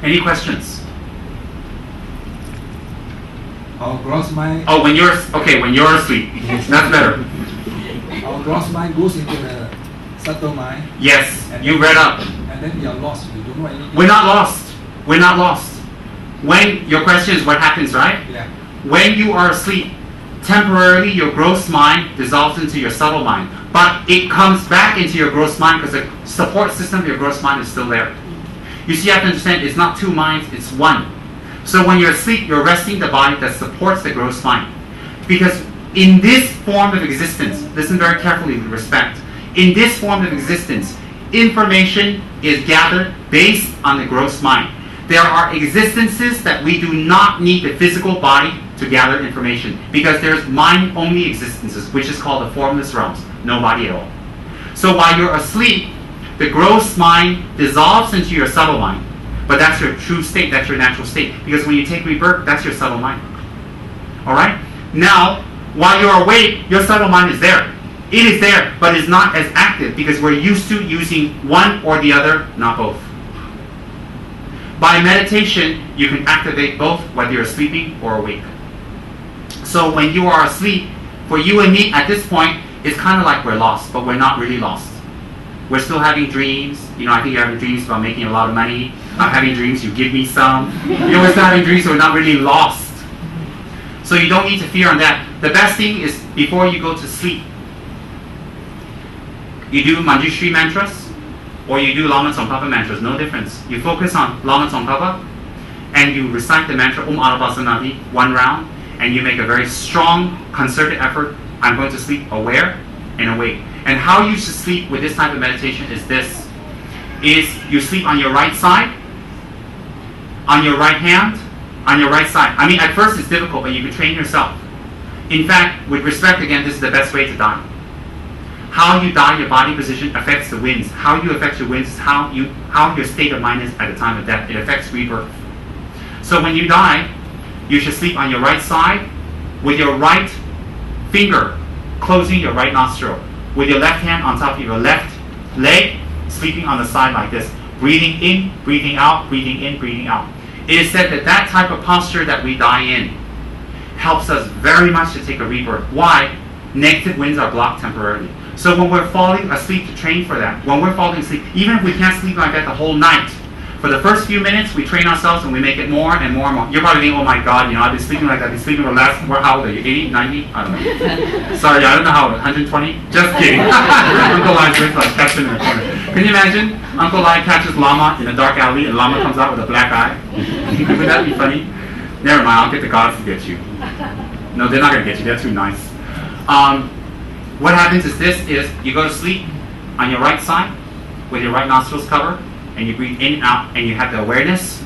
Any questions? Our gross mind. Oh, when you're asleep. That's better. Our gross mind goes into the subtle mind. Yes, you read up. And then we are lost. We don't know anything. We're not lost. We're not lost. When your question is what happens, right? Yeah. When you are asleep, temporarily your gross mind dissolves into your subtle mind, but it comes back into your gross mind because the support system of your gross mind is still there. You see, you have to understand it's not two minds, it's one. So when you're asleep, you're resting the body that supports the gross mind. Because in this form of existence, listen very carefully with respect, in this form of existence, information is gathered based on the gross mind. There are existences that we do not need the physical body to gather information because there's mind-only existences, which is called the formless realms, no body at all. So while you're asleep, the gross mind dissolves into your subtle mind, but that's your true state, that's your natural state, because when you take rebirth, that's your subtle mind. Alright? Now, while you're awake, your subtle mind is there. It is there, but it's not as active because we're used to using one or the other, not both. By meditation, you can activate both, whether you're sleeping or awake. So when you are asleep, for you and me at this point, it's kind of like we're lost, but we're not really lost. We're still having dreams. You know, I think you're having dreams about making a lot of money. I'm having dreams, you give me some. You know, we're still having dreams, so we're not really lost. So you don't need to fear on that. The best thing is, before you go to sleep, you do Manjushri mantras, or you do Lama Tsongkhapa mantras, no difference. You focus on Lama Tsongkhapa, and you recite the mantra Arabhasanati, one round, and you make a very strong, concerted effort. I'm going to sleep aware and awake. And how you should sleep with this type of meditation is this. Is you sleep on your right side, on your right hand, on your right side. I mean, at first it's difficult, but you can train yourself. In fact, with respect, again, this is the best way to die. How you die, your body position affects the winds. How you affect your winds is how your state of mind is at the time of death. It affects rebirth. So when you die, you should sleep on your right side with your right finger closing your right nostril, with your left hand on top of your left leg, sleeping on the side like this, breathing in, breathing out, breathing in, breathing out. It is said that that type of posture that we die in helps us very much to take a rebirth. Why? Negative winds are blocked temporarily. So when we're falling asleep, to train for that, when we're falling asleep, even if we can't sleep like that the whole night, for the first few minutes, we train ourselves and we make it more and more and more. You're probably thinking, oh my God, you know, I've been sleeping like that. I've been sleeping for the last, how old are you, 80, 90? I don't know. Sorry, I don't know how old, 120? Just kidding. Uncle Lai looks like catching in the corner. Can you imagine? Uncle Lai catches Lama in a dark alley and Lama comes out with a black eye? Would that be funny? Never mind, I'll get the gods to get you. No, they're not going to get you. They're too nice. What happens is this, is you go to sleep on your right side with your right nostrils covered, and you breathe in and out, and you have the awareness.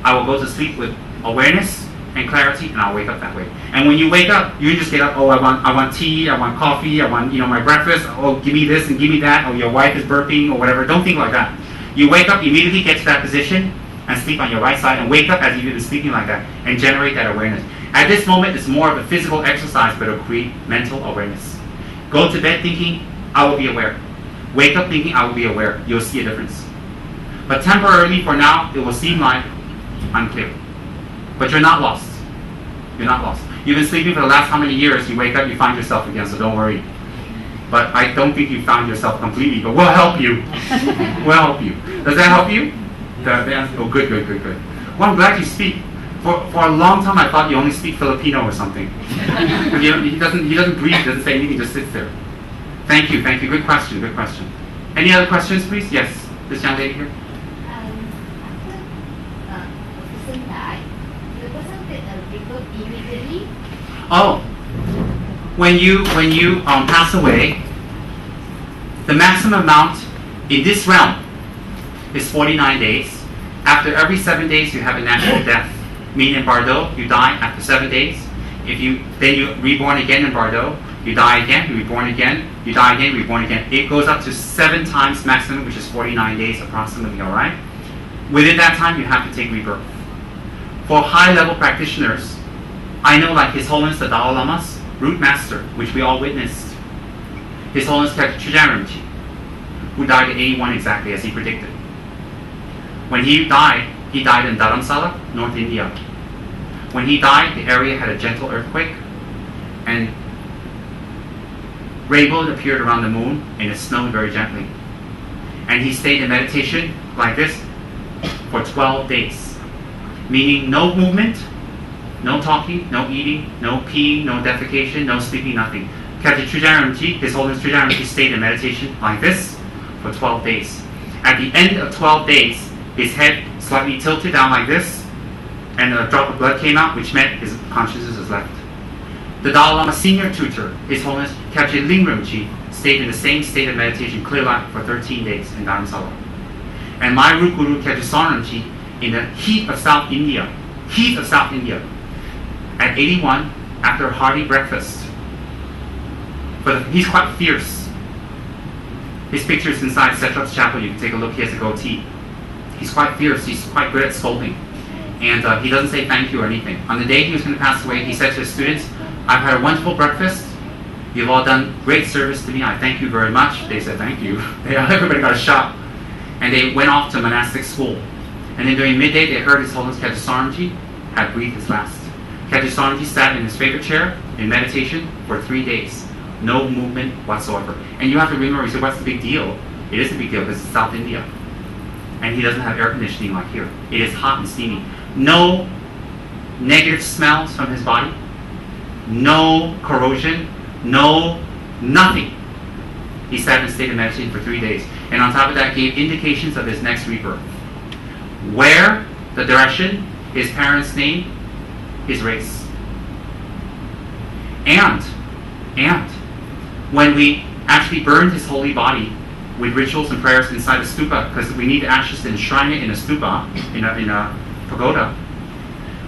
I will go to sleep with awareness and clarity, and I'll wake up that way. And when you wake up, you just get up, oh, I want tea, I want coffee, I want, you know, my breakfast, oh, give me this and give me that, oh, your wife is burping, or whatever. Don't think like that. You wake up, immediately get to that position, and sleep on your right side, and wake up as if you've been sleeping like that, and generate that awareness. At this moment, it's more of a physical exercise, but it'll create mental awareness. Go to bed thinking, I will be aware. Wake up thinking, I will be aware. You'll see a difference. But temporarily, for now, it will seem like unclear. But you're not lost. You're not lost. You've been sleeping for the last how many years? You wake up, you find yourself again, so don't worry. But I don't think you found yourself completely, but we'll help you. We'll help you. Does that help you? Oh, good. Well, I'm glad you speak. For a long time, I thought you only speak Filipino or something. He doesn't breathe, he doesn't say anything, he just sits there. Thank you. Good question. Any other questions, please? Yes, this young lady here. After the person died, the person get a rebirth immediately? Oh, when you pass away, the maximum amount in this realm is 49 days. After every 7 days, you have a natural death. Meaning in Bardo, you die after 7 days. Then you reborn again in Bardo. You die again, you reborn again. You die again, reborn again. It goes up to 7 times maximum, which is 49 days approximately. All right. Within that time, you have to take rebirth. For high-level practitioners, I know, like His Holiness the Dalai Lama's root master, which we all witnessed, His Holiness Rinpoche, who died at 81 exactly as he predicted. When he died, He died in Dharamsala, North India. When he died, the area had a gentle earthquake, and rainbows appeared around the moon, and it snowed very gently. And he stayed in meditation like this for 12 days, meaning no movement, no talking, no eating, no peeing, no defecation, no sleeping, nothing. Captain Chujan Rinpoche, His Holiness Chujan Rinpoche, stayed in meditation like this for 12 days. At the end of 12 days, his head slightly tilted down like this, and a drop of blood came out, which meant his consciousness was left. The Dalai Lama senior tutor, His Holiness Captain Ling Rinpoche, stayed in the same state of meditation, clear light, for 13 days in Dharamsala. And my root guru, Captain Rinpoche, in the heat of South India, at 81, after a hearty breakfast. He's quite fierce. His picture is inside Setrap's chapel. You can take a look. He has a goatee. He's quite fierce. He's quite good at scolding. And he doesn't say thank you or anything. On the day he was going to pass away, he said to his students, I've had a wonderful breakfast. You've all done great service to me. I thank you very much. They said thank you. Everybody got a shot. And they went off to monastic school. And then during midday, they heard His Holiness Kajit Rinpoche had breathed his last. Kajit Rinpoche sat in his favorite chair in meditation for 3 days. No movement whatsoever. And you have to remember, you say, what's the big deal? It is a big deal because it's South India. And he doesn't have air conditioning like here. It is hot and steamy. No negative smells from his body. No corrosion. No nothing. He sat in a state of meditation for 3 days. And on top of that, gave indications of his next rebirth. Where, the direction, his parents' name, his race. And when we actually burned his holy body with rituals and prayers inside a stupa, because we need ashes to enshrine it in a stupa, in a pagoda,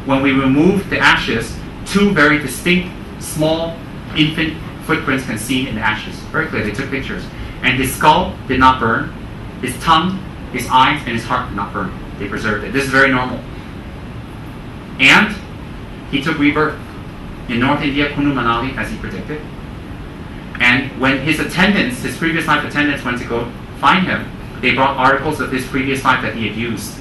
when we removed the ashes, 2 very distinct, small, infant footprints can be seen in the ashes. Very clear, they took pictures. And his skull did not burn. His tongue, his eyes, and his heart did not burn. They preserved it. This is very normal. And he took rebirth in North India, Kunu Manali, as he predicted. And when his attendants, his previous life attendants, went to go find him, they brought articles of his previous life that he had used.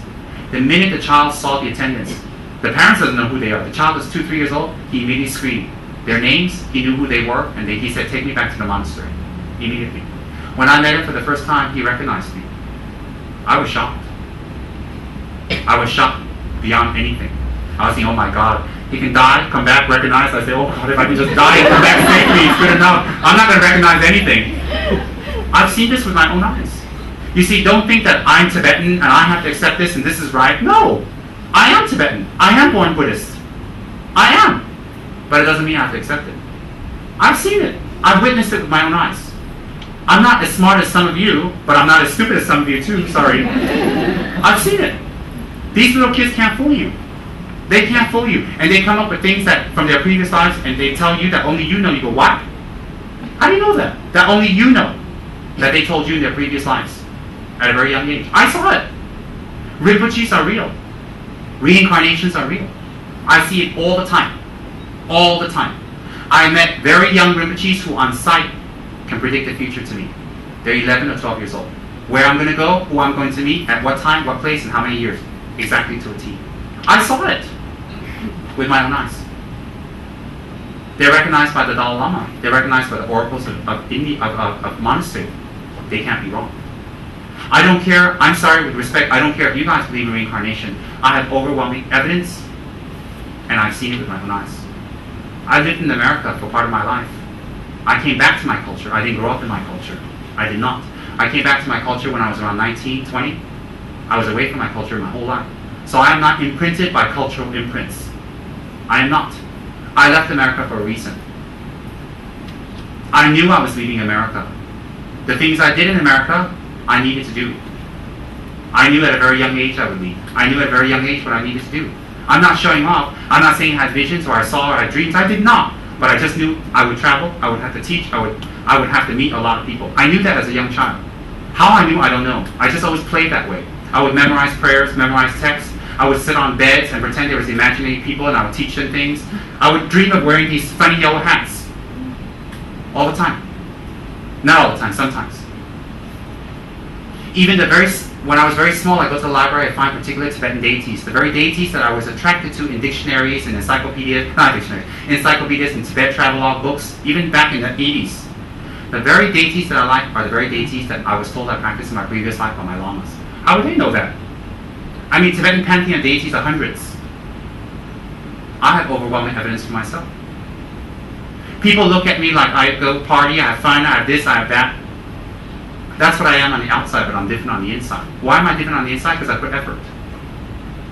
The minute the child saw the attendants, the parents doesn't know who they are. The child is 2-3 years old. He immediately screamed. Their names, he knew who they were, and he said, take me back to the monastery. Immediately. When I met him for the first time, he recognized me. I was shocked. I was shocked beyond anything. I was thinking, oh my God, he can die, come back, recognize. I say, oh God, if I can just die and come back safely, it's good enough. I'm not going to recognize anything. I've seen this with my own eyes. You see, don't think that I'm Tibetan and I have to accept this and this is right. No, I am Tibetan. I am born Buddhist. I am. But it doesn't mean I have to accept it. I've seen it. I've witnessed it with my own eyes. I'm not as smart as some of you, but I'm not as stupid as some of you too, sorry. I've seen it. These little kids can't fool you. They can't fool you. And they come up with things that from their previous lives and they tell you that only you know. You go, what? How do you know that? That only you know. That they told you in their previous lives. At a very young age. I saw it. Rinpoches are real. Reincarnations are real. I see it all the time. All the time. I met very young Rinpoches who on sight can predict the future to me. They're 11 or 12 years old. Where I'm going to go, who I'm going to meet, at what time, what place, and how many years. Exactly to a T. I saw it with my own eyes. They're recognized by the Dalai Lama. They're recognized by the oracles of India, of monastery. They can't be wrong. I don't care, I'm sorry, with respect, I don't care if you guys believe in reincarnation. I have overwhelming evidence, and I've seen it with my own eyes. I lived in America for part of my life. I came back to my culture. I didn't grow up in my culture. I did not. I came back to my culture when I was around 19, 20. I was away from my culture my whole life. So I am not imprinted by cultural imprints. I am not. I left America for a reason. I knew I was leaving America. The things I did in America, I needed to do. I knew at a very young age I would leave. I knew at a very young age what I needed to do. I'm not showing off. I'm not saying I had visions or I saw or I had dreams. I did not. But I just knew I would travel. I would have to teach. I would have to meet a lot of people. I knew that as a young child. How I knew, I don't know. I just always played that way. I would memorize prayers, memorize texts. I would sit on beds and pretend there was imaginary people and I would teach them things. I would dream of wearing these funny yellow hats. All the time. Not all the time, sometimes. Even the very when I was very small, I go to the library, I find particular Tibetan deities, the very deities that I was attracted to in dictionaries and encyclopedias and Tibet travelogue books, even back in the 80s. The very deities that I like are the very deities that I was told I practiced in my previous life by my lamas. How would they know that? I mean, Tibetan pantheon deities are hundreds. I have overwhelming evidence for myself. People look at me like I go party, I have fun, I have this, I have that. That's what I am on the outside, but I'm different on the inside. Why am I different on the inside? Because I put effort.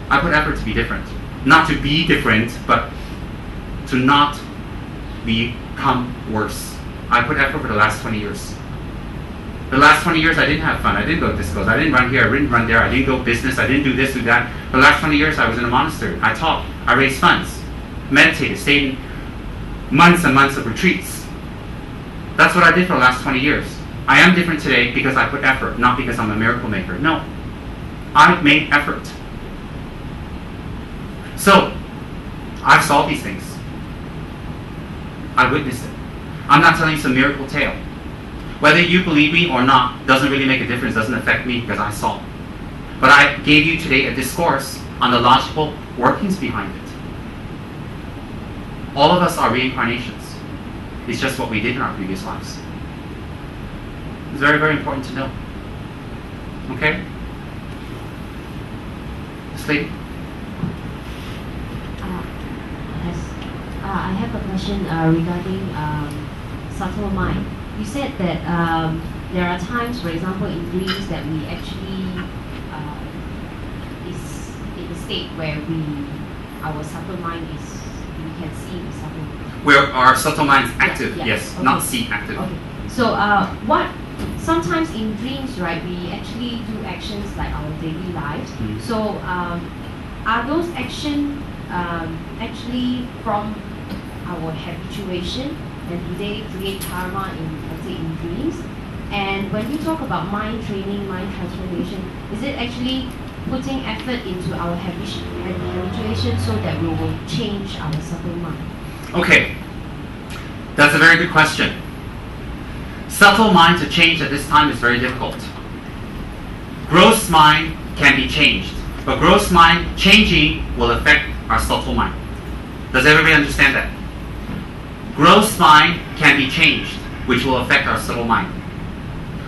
I put effort to be different. Not to be different, but to not become worse. I put effort for the last 20 years. The last 20 years I didn't have fun. I didn't go to discos. I didn't run here. I didn't run there. I didn't go business. I didn't do this, do that. The last 20 years I was in a monastery. I taught. I raised funds. Meditated. Stayed in months and months of retreats. That's what I did for the last 20 years. I am different today because I put effort, not because I'm a miracle maker. No. I made effort. So, I've solved these things. I witnessed it. I'm not telling you some miracle tale. Whether you believe me or not doesn't really make a difference, doesn't affect me because I saw it. But I gave you today a discourse on the logical workings behind it. All of us are reincarnations. It's just what we did in our previous lives. It's very, very important to know. Okay? This lady? I have a question regarding subtle mind. You said that there are times, for example, in dreams that we actually is in a state where our subtle mind is, we can see the subtle mind. Where our subtle mind is active, yeah. yes, Okay. not see active. Okay. So sometimes in dreams, right, we actually do actions like our daily lives. So are those actions actually from our habituation, and do they create karma in, let's say, in dreams? And when you talk about mind training, mind transformation, is it actually putting effort into our habituation so that we will change our subtle mind? Okay, that's a very good question. Subtle mind to change at this time is very difficult. Gross mind can be changed, but gross mind changing will affect our subtle mind. Does everybody understand that? Gross mind can be changed, which will affect our subtle mind.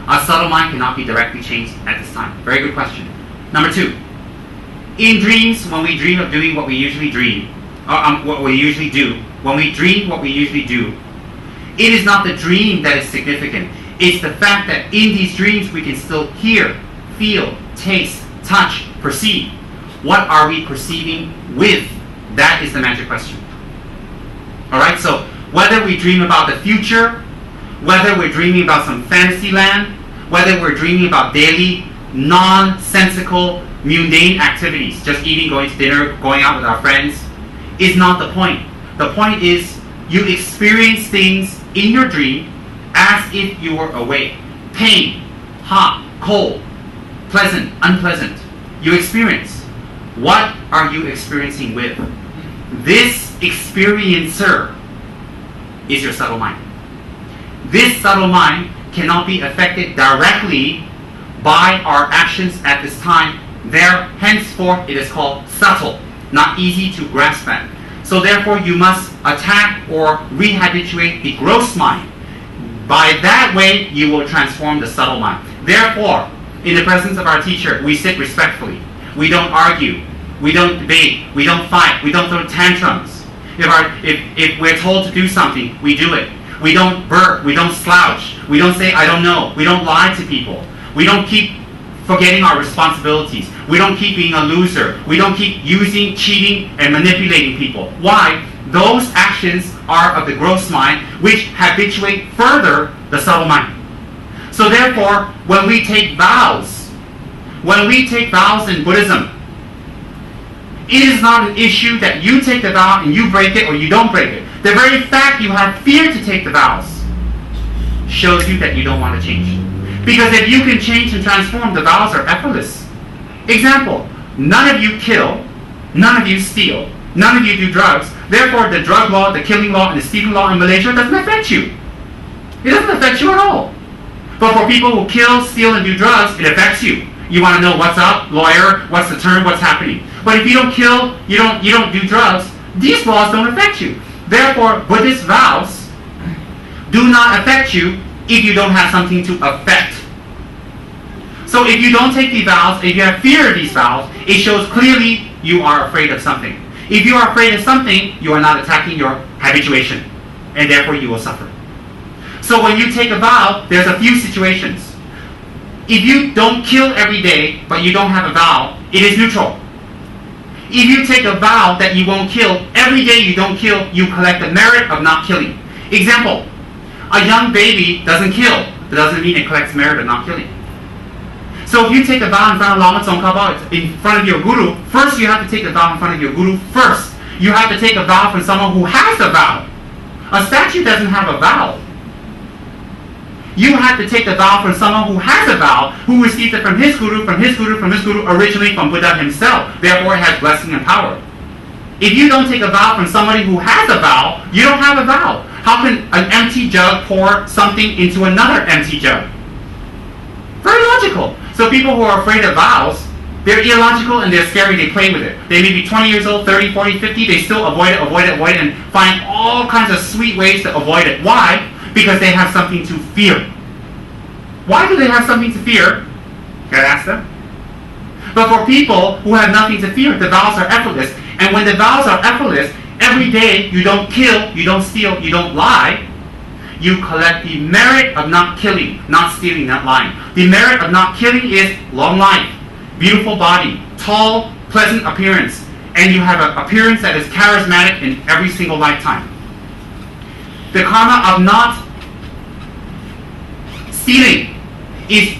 Our subtle mind cannot be directly changed at this time. Very good question. Number two, in dreams, when we dream of doing what we usually dream, or what we usually do, when we dream what we usually do, it is not the dream that is significant. It's the fact that in these dreams we can still hear, feel, taste, touch, perceive. What are we perceiving with? That is the magic question. Alright, so whether we dream about the future, whether we're dreaming about some fantasy land, whether we're dreaming about daily, nonsensical, mundane activities, just eating, going to dinner, going out with our friends, is not the point. The point is you experience things in your dream as if you were awake. Pain, hot, cold, pleasant, unpleasant. You experience. What are you experiencing with? This experiencer is your subtle mind. This subtle mind cannot be affected directly by our actions at this time. There, henceforth, it is called subtle, not easy to grasp at. So therefore, you must attack or rehabituate the gross mind. By that way, you will transform the subtle mind. Therefore, in the presence of our teacher, we sit respectfully. We don't argue. We don't debate. We don't fight. We don't throw tantrums. If we're told to do something, we do it. We don't burp. We don't slouch. We don't say, I don't know. We don't lie to people. We don't keep forgetting our responsibilities. We don't keep being a loser. We don't keep using, cheating, and manipulating people. Why? Those actions are of the gross mind, which habituate further the subtle mind. So therefore, when we take vows in Buddhism, it is not an issue that you take the vow and you break it or you don't break it. The very fact you have fear to take the vows shows you that you don't want to change. Because if you can change and transform, the vows are effortless. Example, none of you kill, none of you steal, none of you do drugs. Therefore, the drug law, the killing law, and the stealing law in Malaysia doesn't affect you. It doesn't affect you at all. But for people who kill, steal, and do drugs, it affects you. You want to know what's up, lawyer, what's the term, what's happening. But if you don't kill, you don't do drugs, these laws don't affect you. Therefore, Buddhist vows do not affect you if you don't have something to affect. So if you don't take the vows, if you have fear of these vows, it shows clearly you are afraid of something. If you are afraid of something, you are not attacking your habituation, and therefore you will suffer. So when you take a vow, there's a few situations. If you don't kill every day, but you don't have a vow, it is neutral. If you take a vow that you won't kill, every day you don't kill, you collect the merit of not killing. Example, a young baby doesn't kill. That doesn't mean it collects merit of not killing. So if you take a vow in front of Lama Tsongkhapa, in front of your guru, first you have to take a vow in front of your guru first. You have to take a vow from someone who has a vow. A statue doesn't have a vow. You have to take a vow from someone who has a vow, who received it from his guru, from his guru, from his guru, originally from Buddha himself. Therefore it has blessing and power. If you don't take a vow from somebody who has a vow, you don't have a vow. How can an empty jug pour something into another empty jug? Very logical. So people who are afraid of vows, they're illogical and they're scary, they play with it. They may be 20 years old, 30, 40, 50, they still avoid it, and find all kinds of sweet ways to avoid it. Why? Because they have something to fear. Why do they have something to fear? Gotta ask them. But for people who have nothing to fear, the vows are effortless. And when the vows are effortless, every day you don't kill, you don't steal, you don't lie, you collect the merit of not killing, not stealing, not lying. The merit of not killing is long life, beautiful body, tall, pleasant appearance, and you have an appearance that is charismatic in every single lifetime. The karma of not stealing is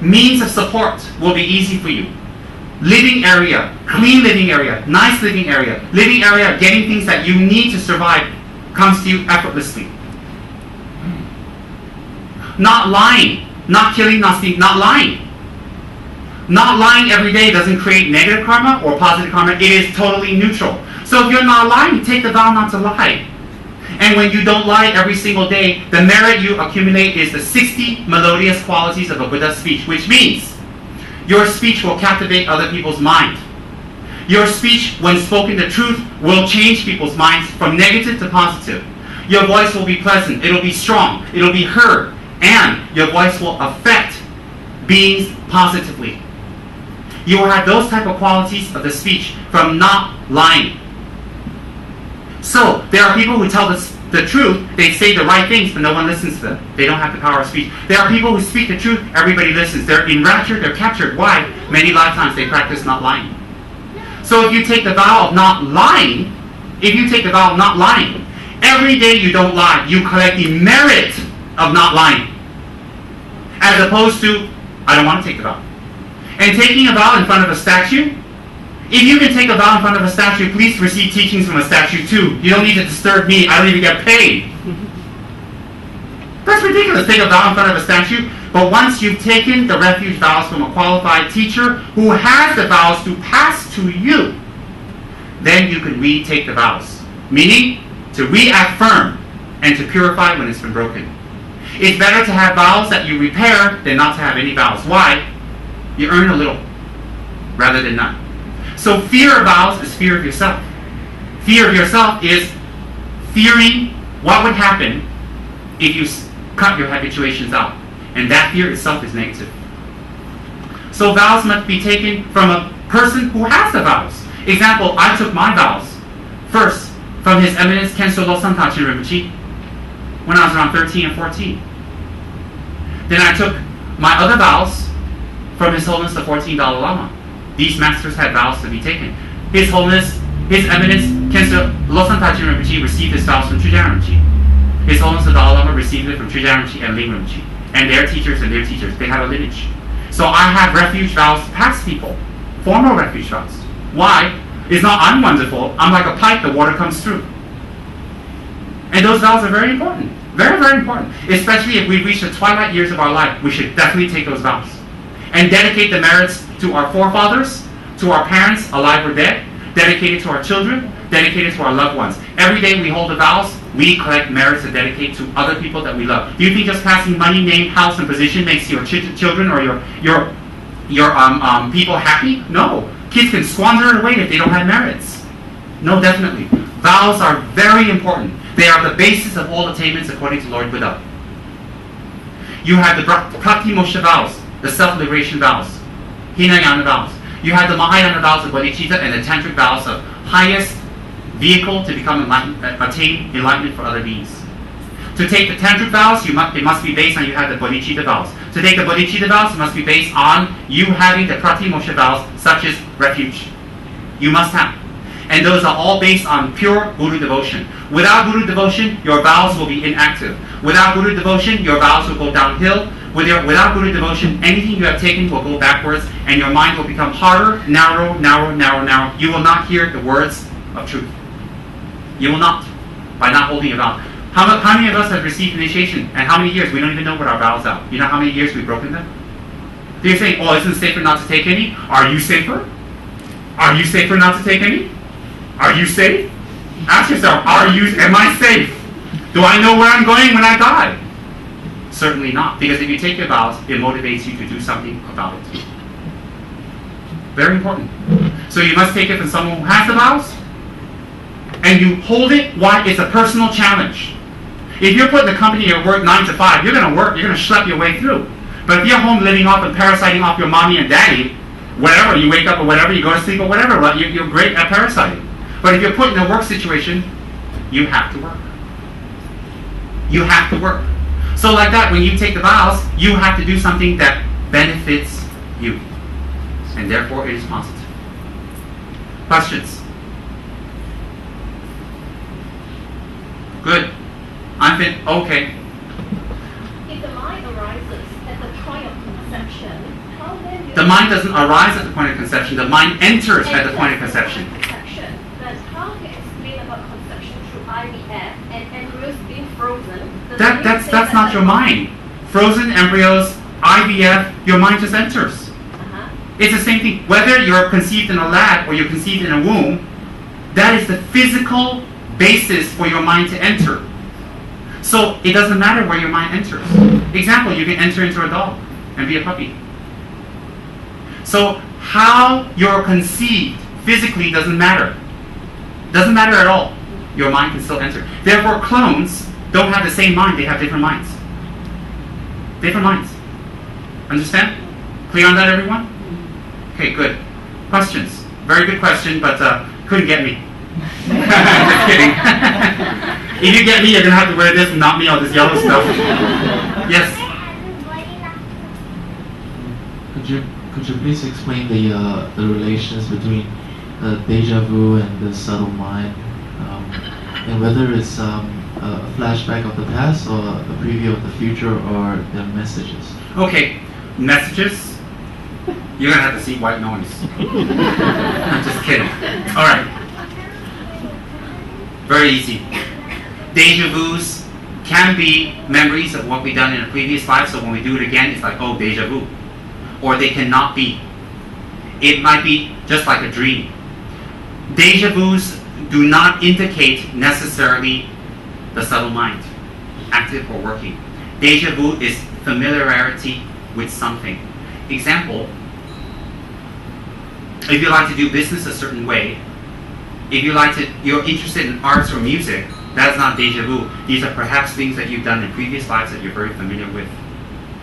means of support will be easy for you. Living area, clean living area, nice living area, getting things that you need to survive comes to you effortlessly. Not lying, not killing, not stealing, not lying. Not lying every day doesn't create negative karma or positive karma. It is totally neutral. So if you're not lying, take the vow not to lie. And when you don't lie every single day, the merit you accumulate is the 60 melodious qualities of a Buddha's speech, which means your speech will captivate other people's mind. Your speech, when spoken the truth, will change people's minds from negative to positive. Your voice will be pleasant, it'll be strong, it'll be heard, and your voice will affect beings positively. You will have those type of qualities of the speech from not lying. So, there are people who tell the truth, they say the right things, but no one listens to them. They don't have the power of speech. There are people who speak the truth, everybody listens. They're enraptured, they're captured. Why? Many lifetimes they practice not lying. So if you take the vow of not lying, every day you don't lie, you collect the merit of not lying. As opposed to, I don't want to take the vow. And taking a vow in front of a statue, if you can take a vow in front of a statue, please receive teachings from a statue too. You don't need to disturb me. I don't even get paid. That's ridiculous. Take a vow in front of a statue. But once you've taken the refuge vows from a qualified teacher who has the vows to pass to you, then you can retake the vows. Meaning, to reaffirm and to purify when it's been broken. It's better to have vows that you repair than not to have any vows. Why? You earn a little rather than none. So fear of vows is fear of yourself. Fear of yourself is fearing what would happen if you cut your habituations out. And that fear itself is negative. So vows must be taken from a person who has the vows. Example, I took my vows first from His Eminence Tsem Rinpoche when I was around 13 and 14. Then I took my other vows from His Holiness the 14th Dalai Lama. These masters had vows to be taken. His Holiness, His Eminence Tsem Rinpoche received his vows from Chujang Rinpoche. His Holiness the Dalai Lama received it from Chujang Rinpoche and Ling Rinpoche. And their teachers and their teachers, they have a lineage. So I have refuge vows to past people. Formal refuge vows. Why? It's not I'm wonderful. I'm like a pipe, the water comes through. And those vows are very important. Very, very important. Especially if we reach the twilight years of our life, we should definitely take those vows. And dedicate the merits to our forefathers, to our parents, alive or dead, dedicated to our children, dedicated to our loved ones. Every day we hold the vows, we collect merits to dedicate to other people that we love. Do you think just passing money, name, house, and position makes your children or your your people happy? No. Kids can squander it away if they don't have merits. No, definitely. Vows are very important. They are the basis of all attainments according to Lord Buddha. You have the Pratimosha vows, the self-liberation vows, Hinayana vows. You have the Mahayana vows of bodhicitta and the Tantric vows of highest vehicle to become attain enlightenment for other beings. To take the Tantric vows, it must be based on you have the bodhicitta vows. To take the bodhicitta vows, it must be based on you having the Pratimosha vows, such as refuge. You must have. And those are all based on pure Guru devotion. Without Guru devotion, your vows will be inactive. Without Guru devotion, your vows will go downhill. Without Guru devotion, anything you have taken will go backwards, and your mind will become harder, narrow. You will not hear the words of truth. You will not, by not holding a vow. How many of us have received initiation, and how many years? We don't even know what our vows are. You know how many years we've broken them? So you're saying, oh, isn't it safer not to take any? Are you safer? Are you safer not to take any? Are you safe? Ask yourself, am I safe? Do I know where I'm going when I die? Certainly not, because if you take your vows, it motivates you to do something about it. Very important. So you must take it from someone who has the vows, and you hold it while it's a personal challenge. If you're putting the company at work 9 to 5, you're going to work, you're going to schlep your way through. But if you're home living off and parasiting off your mommy and daddy, whatever, you wake up or whatever, you go to sleep or whatever, well, you're great at parasiting. But if you're put in a work situation, you have to work. You have to work. So like that, when you take the vows, you have to do something that benefits you. And therefore it is positive. Questions? Good. I'm fit. Okay. If the mind arises at the point of conception, how then the mind doesn't arise at the point of conception. The mind enters at the point of conception. But how do you explain about conception through IVF and embryos being frozen? That's not your mind. Frozen embryos, IVF, your mind just enters. It's the same thing. Whether you're conceived in a lab or you're conceived in a womb, that is the physical basis for your mind to enter. So it doesn't matter where your mind enters. Example, you can enter into a dog and be a puppy. So how you're conceived physically doesn't matter. Doesn't matter at all. Your mind can still enter. Therefore, clones don't have the same mind, they have different minds. Different minds. Understand? Clear on that, everyone? Okay, good. Questions? Very good question, but couldn't get me. Just kidding. If you get me, you're going to have to wear this and not me all this yellow stuff. Yes? Could you please explain the relations between deja vu and the subtle mind, and whether it's a flashback of the past or a preview of the future or the messages? Okay, messages. You're going to have to see white noise. I'm just kidding. All right. Very easy. Deja vus can be memories of what we've done in a previous life, so when we do it again, it's like, oh, deja vu. Or they cannot be. It might be just like a dream. Deja vus do not indicate necessarily the subtle mind, active or working. Deja vu is familiarity with something. Example, if you like to do business a certain way, if you're interested in arts or music, that's not deja vu. These are perhaps things that you've done in previous lives that you're very familiar with.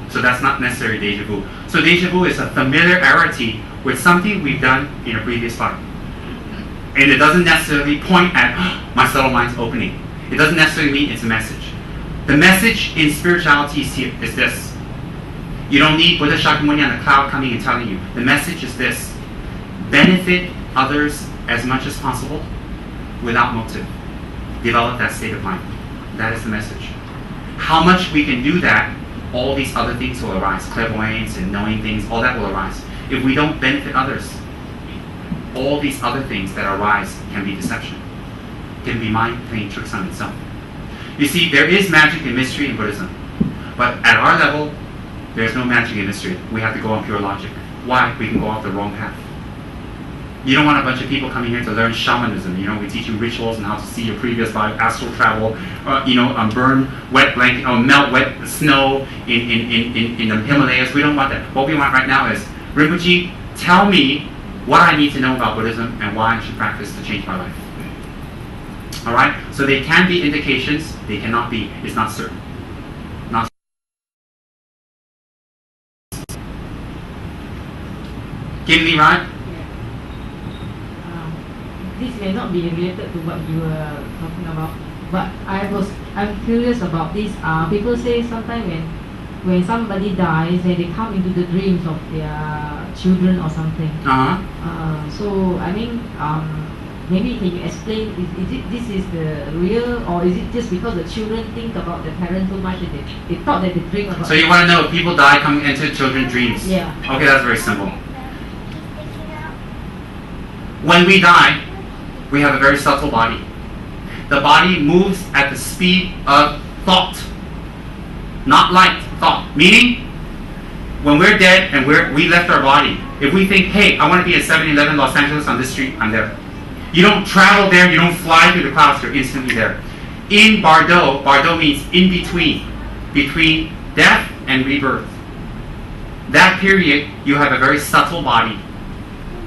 So that's not necessarily deja vu. So deja vu is a familiarity with something we've done in a previous life. And it doesn't necessarily point at, oh, my subtle mind's opening. It doesn't necessarily mean it's a message. The message in spirituality is this. You don't need Buddha Shakyamuni on the cloud coming and telling you. The message is this. Benefit others as much as possible without motive. Develop that state of mind. That is the message. How much we can do that, all these other things will arise. Clairvoyance and knowing things, all that will arise. If we don't benefit others, all these other things that arise can be deception. Can be mind playing tricks on itself. You see, there is magic and mystery in Buddhism. But at our level, there's no magic and mystery. We have to go on pure logic. Why? We can go off the wrong path. You don't want a bunch of people coming here to learn shamanism. You know, we teach you rituals and how to see your previous life, astral travel, burn wet blanket, melt wet snow in the Himalayas. We don't want that. What we want right now is Rinpoche, tell me what I need to know about Buddhism and why I should practice to change my life. Alright? So they can be indications, they cannot be. It's not certain. Not Give me right? This may not be related to what you were talking about, but I'm curious about this. People say sometimes when somebody dies, they come into the dreams of their children or something. So I mean, maybe can you explain? Is it this is the real, or is it just because the children think about the parents so much that they thought that they dream about? So you want to know if people die coming into children's dreams? Yeah. Okay, that's very simple. When we die, we have a very subtle body. The body moves at the speed of thought, not light, thought. Meaning, when we're dead and we left our body, if we think, hey, I want to be at 7-Eleven Los Angeles on this street, I'm there. You don't travel there, you don't fly through the clouds, you're instantly there. In Bardo, Bardo means in between death and rebirth. That period, you have a very subtle body.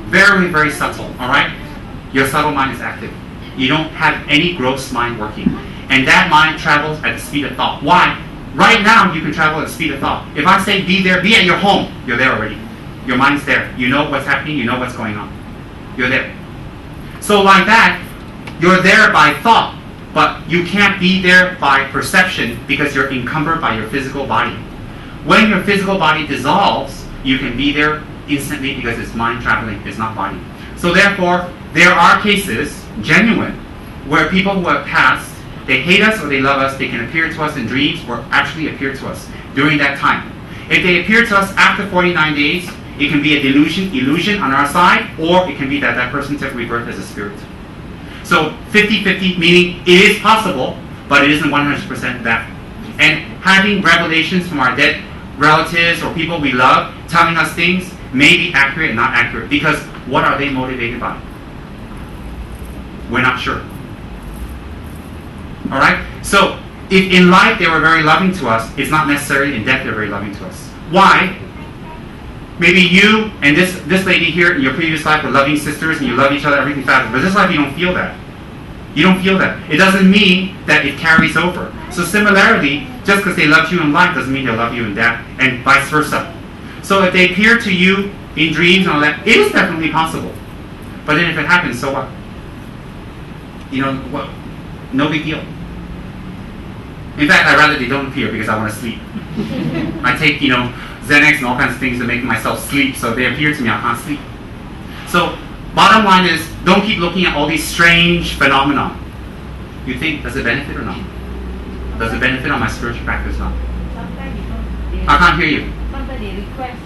Very, very subtle, alright? Your subtle mind is active. You don't have any gross mind working. And that mind travels at the speed of thought. Why? Right now, you can travel at the speed of thought. If I say be there, be at your home, you're there already. Your mind's there. You know what's happening, you know what's going on. You're there. So like that, you're there by thought, but you can't be there by perception because you're encumbered by your physical body. When your physical body dissolves, you can be there instantly because it's mind traveling, it's not body. So therefore, there are cases, genuine, where people who have passed, they hate us or they love us, they can appear to us in dreams or actually appear to us during that time. If they appear to us after 49 days, it can be a illusion on our side, or it can be that that person took rebirth as a spirit. So 50-50, meaning it is possible, but it isn't 100% that. And having revelations from our dead relatives or people we love telling us things may be accurate and not accurate, because what are they motivated by? We're not sure. Alright? So, if in life they were very loving to us, it's not necessarily in death they're very loving to us. Why? Maybe you and this lady here in your previous life were loving sisters and you love each other, everything fabulous. But this life you don't feel that. You don't feel that. It doesn't mean that it carries over. So similarly, just because they loved you in life doesn't mean they'll love you in death, and vice versa. So if they appear to you in dreams and all that, it is definitely possible. But then if it happens, so what? You know, what? No big deal. In fact, I'd rather they don't appear because I want to sleep. I take, Xanax and all kinds of things to make myself sleep, so if they appear to me, I can't sleep. So, bottom line is, don't keep looking at all these strange phenomena. You think, does it benefit or not? Does it benefit on my spiritual practice or not? I can't hear you. Sometimes they request.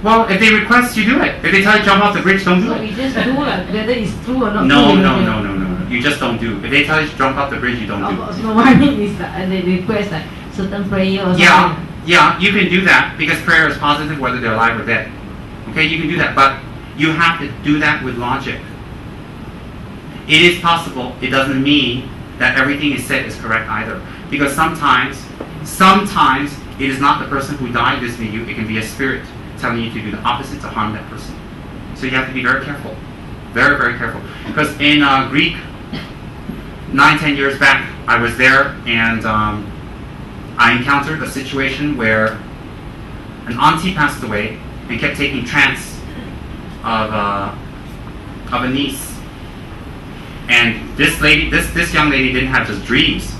Well, if they request, you do it. If they tell you to jump off the bridge, don't do So it. we just do whether it's true or not. No. true. You just don't do. If they tell you to jump off the bridge, you don't do. No, what I mean is that they request like certain prayer or something. Yeah, you can do that because prayer is positive whether they're alive or dead. Okay, you can do that, but you have to do that with logic. It is possible. It doesn't mean that everything is said is correct either. Because sometimes it is not the person who died visiting you. It can be a spirit telling you to do the opposite to harm that person. So you have to be very careful. Very, very careful. Because in Greek, 9-10 years back, I was there and I encountered a situation where an auntie passed away and kept taking trance of a niece. And this lady, this young lady didn't have just dreams.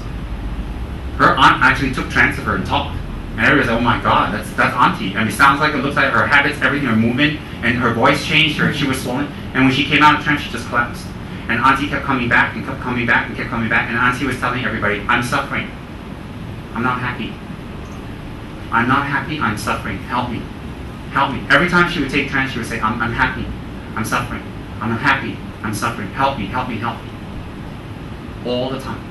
Her aunt actually took trance of her and talked. And everybody was like, oh my God, that's auntie. I mean, it sounds like, it looks like her habits, everything, her movement, and her voice changed, she was swollen. And when she came out of trance, she just collapsed. And auntie kept coming back and kept coming back and kept coming back. And auntie was telling everybody, I'm suffering. I'm not happy. I'm not happy, I'm suffering. Help me. Help me. Every time she would take trance, she would say, I'm happy. I'm suffering. I'm unhappy. I'm suffering. Help me, help me, help me. All the time.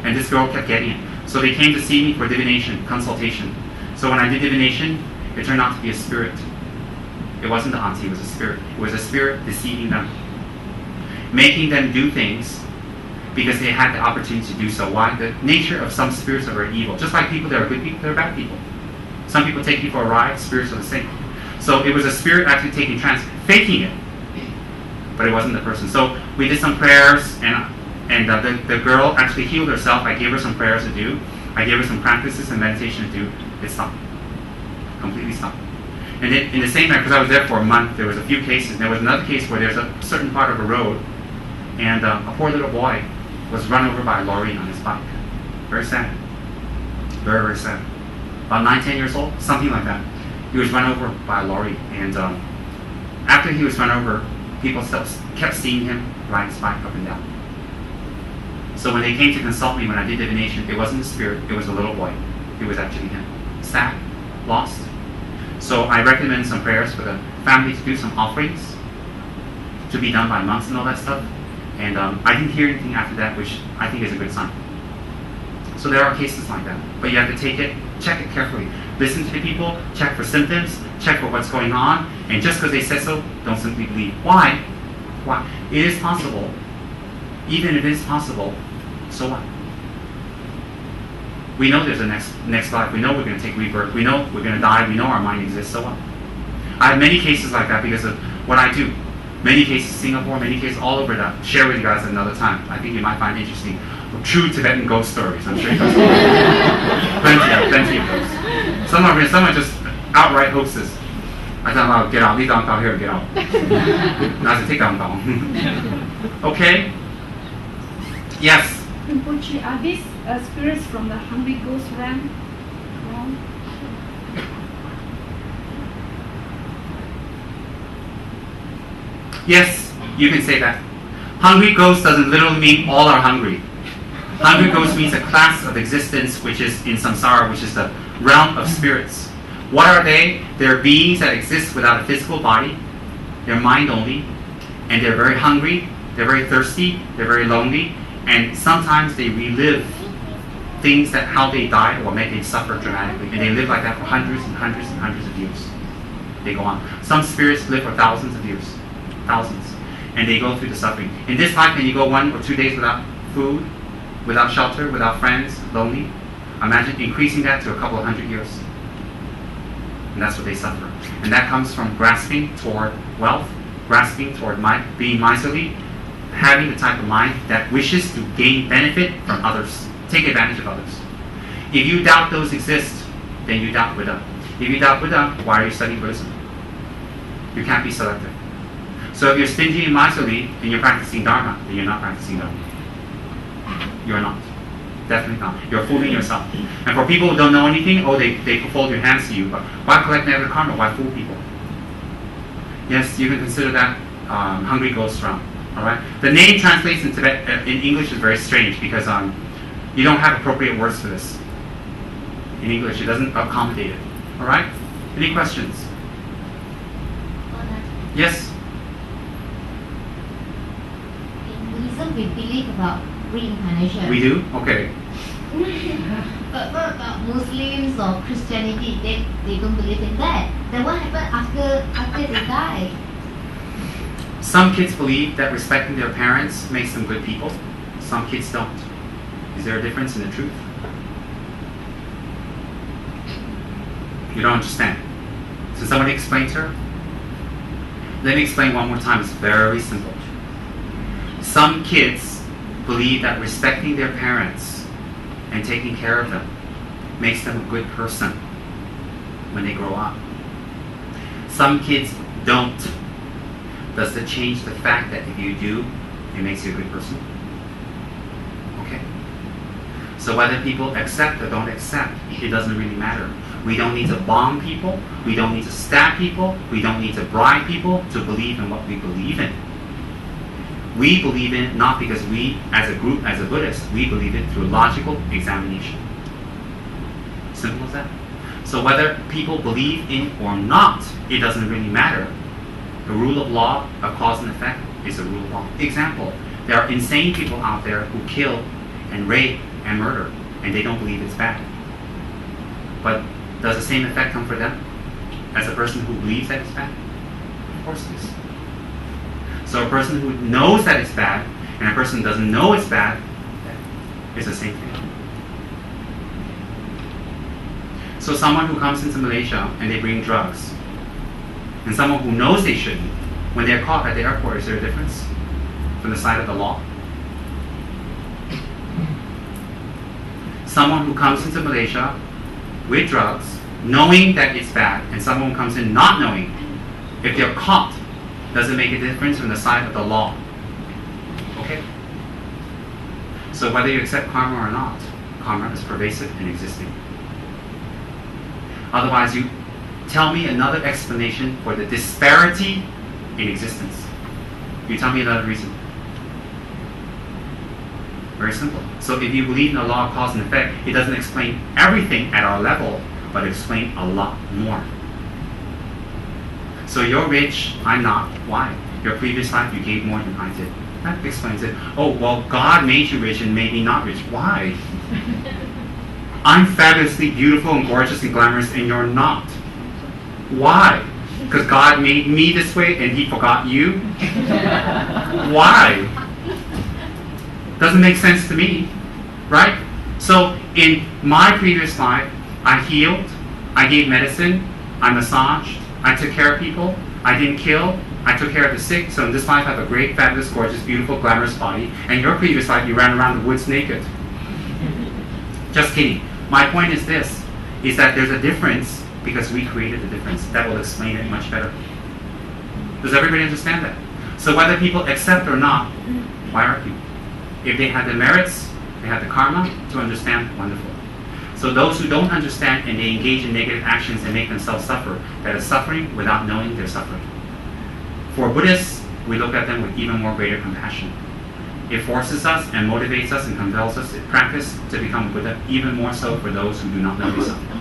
And this girl kept getting it. So they came to see me for divination, consultation. So when I did divination, it turned out to be a spirit. It wasn't the auntie, it was a spirit. It was a spirit deceiving them. Making them do things because they had the opportunity to do so. Why? The nature of some spirits are very evil. Just like people, there are good people, there are bad people. Some people take you for a ride, spirits are the same. So it was a spirit actually taking trance, faking it, but it wasn't the person. So we did some prayers, and the girl actually healed herself. I gave her some prayers to do. I gave her some practices and meditation to do. It stopped. Completely stopped. And then in the same night, because I was there for a month, there was a few cases. And there was another case where there's a certain part of a road, and a poor little boy was run over by a lorry on his bike. Very sad. Very, very sad. About 9, 10 years old, something like that. He was run over by a lorry, and after he was run over, people kept seeing him riding his bike up and down. So when they came to consult me when I did divination, it wasn't the spirit, it was the little boy. It was actually him. Sad, lost. So I recommend some prayers for the family to do some offerings to be done by monks and all that stuff. And I didn't hear anything after that, which I think is a good sign. So there are cases like that. But you have to take it, check it carefully. Listen to the people, check for symptoms, check for what's going on, and just because they said so, don't simply believe. Why? Why? It is possible. Even if it is possible, so what? We know there's a next life. We know we're going to take rebirth. We know we're going to die. We know our mind exists. So what? I have many cases like that because of what I do. Many cases in Singapore, many cases all over that. Share with you guys another time. I think you might find interesting. True Tibetan ghost stories. I'm sure you guys plenty of those. Some are just outright hoaxes. I tell them, get out. Leave down here, get out. Now I take down. Okay? Yes? Rinpoche, are these spirits from the hungry ghost realm? Yes, you can say that. Hungry ghost doesn't literally mean all are hungry. Hungry ghost means a class of existence which is in samsara, which is the realm of spirits. What are they? They're beings that exist without a physical body. They're mind only. And they're very hungry. They're very thirsty. They're very lonely. And sometimes they relive things that how they died or make them suffer dramatically. And they live like that for hundreds and hundreds and hundreds of years. They go on. Some spirits live for thousands of years. Thousands. And they go through the suffering. In this life, can you go 1 or 2 days without food, without shelter, without friends, lonely? Imagine increasing that to a couple of 100 years. And that's what they suffer. And that comes from grasping toward wealth, grasping toward being miserly, having the type of mind that wishes to gain benefit from others, take advantage of others. If you doubt those exist, then you doubt Buddha. If you doubt Buddha, why are you studying Buddhism? You can't be selective. So if you're stingy and miserly and you're practicing Dharma, then you're not practicing Dharma. You're not. Definitely not. You're fooling yourself. And for people who don't know anything, they fold your hands to you. But why collect negative karma? Why fool people? Yes, you can consider that hungry ghost realm. All right. The name translates in in English is very strange because you don't have appropriate words for this. In English, it doesn't accommodate it. All right. Any questions? Yes. In Buddhism, we believe about reincarnation. We do. Okay. But what about Muslims or Christianity? They don't believe in that. Then what happens after they die? Some kids believe that respecting their parents makes them good people. Some kids don't. Is there a difference in the truth? You don't understand. So somebody explain to her? Let me explain one more time. It's very simple. Some kids believe that respecting their parents and taking care of them makes them a good person when they grow up. Some kids don't. Does it change the fact that if you do, it makes you a good person? Okay. So whether people accept or don't accept, it doesn't really matter. We don't need to bomb people. We don't need to stab people. We don't need to bribe people to believe in what we believe in. We believe in it not because we, as a group, as a Buddhist, we believe it through logical examination. Simple as that. So whether people believe in or not, it doesn't really matter. The rule of law, of cause and effect, is a rule of law. Example, there are insane people out there who kill and rape and murder, and they don't believe it's bad. But does the same effect come for them as a person who believes that it's bad? Of course it is. So a person who knows that it's bad and a person who doesn't know it's bad, it's the same thing. So someone who comes into Malaysia and they bring drugs, and someone who knows they shouldn't, when they're caught at the airport, is there a difference from the side of the law? Someone who comes into Malaysia with drugs, knowing that it's bad, and someone who comes in not knowing, if they're caught, does it make a difference from the side of the law? Okay? So whether you accept karma or not, karma is pervasive and existing. Otherwise, you tell me another explanation for the disparity in existence. You tell me another reason. Very simple. So if you believe in the law of cause and effect, it doesn't explain everything at our level, but explain a lot more. So you're rich, I'm not. Why? Your previous life you gave more than I did. That explains it. Oh, well, God made you rich and made me not rich. Why? I'm fabulously beautiful and gorgeous and glamorous and you're not. Why? Because God made me this way and he forgot you? Why? Doesn't make sense to me, right? So in my previous life, I healed, I gave medicine, I massaged, I took care of people, I didn't kill, I took care of the sick. So in this life I have a great, fabulous, gorgeous, beautiful, glamorous body. And your previous life you ran around the woods naked. Just kidding. My point is this, is that there's a difference because we created the difference. That will explain it much better. Does everybody understand that? So whether people accept or not, why argue? If they have the merits, they have the karma to understand, wonderful. So those who don't understand and they engage in negative actions and make themselves suffer, that is suffering without knowing they're suffering. For Buddhists, we look at them with even more greater compassion. It forces us and motivates us and compels us to practice to become Buddha, even more so for those who do not know they suffer.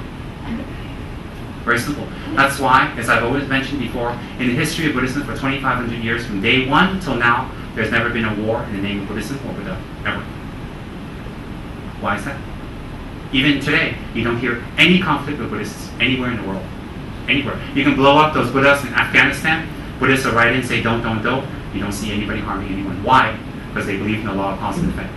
Very simple. That's why, as I've always mentioned before, in the history of Buddhism for 2,500 years, from day one till now, there's never been a war in the name of Buddhism or Buddha, ever. Why is that? Even today, you don't hear any conflict with Buddhists anywhere in the world. Anywhere. You can blow up those Buddhas in Afghanistan. Buddhists will write in and say, don't. You don't see anybody harming anyone. Why? Because they believe in the law of cause and effect.